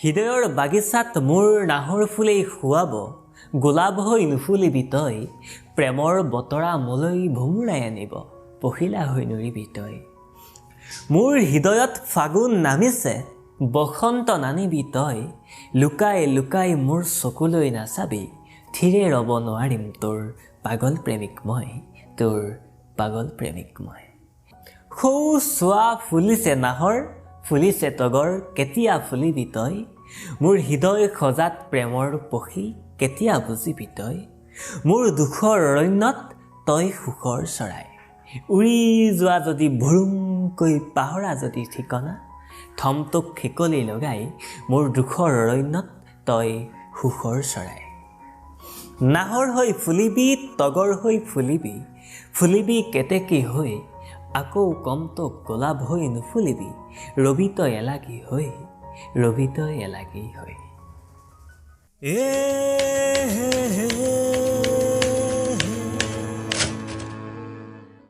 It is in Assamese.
হৃদয়ৰ বাগিচাত মোৰ নাহৰ ফুলেই শুৱাব গোলাপ হৈ নুফুলিবি তই প্ৰেমৰ বতৰা মোলৈ ভুমুৰাই আনিব পখিলা হৈ নুৰিবি তই মোৰ হৃদয়ত ফাগুন নামিছে বসন্ত নানিবি তই লুকাই লুকাই মোৰ চকুলৈ নাচাবি থিৰে ৰ'ব নোৱাৰিম তোৰ পাগল প্ৰেমিক মই তোৰ পাগল প্ৰেমিক মই সৌ চোৱা ফুলিছে নাহৰ ফুলিছে তগৰ কেতিয়া ফুলিবি তই মোৰ হৃদয় সজাত প্ৰেমৰ পখী কেতিয়া বুজিবি তই মোৰ দুখৰ অৰণ্যত তই সুখৰ চৰাই উৰি যোৱা যদি ভুৰুমকৈ পাহৰা যদি ঠিকনা থমটোক শিকলি লগাই মোৰ দুখৰ অৰণ্যত তই সুখৰ চৰাই নাহৰ হৈ ফুলিবি তগৰ হৈ ফুলিবি ফুলিবি কেতেকী হৈ আকৌ কমটোক গোলাপ হৈ নুফুলিবি ৰবি তই এলাগী হৈ ৰবি তই এলাগী হৈ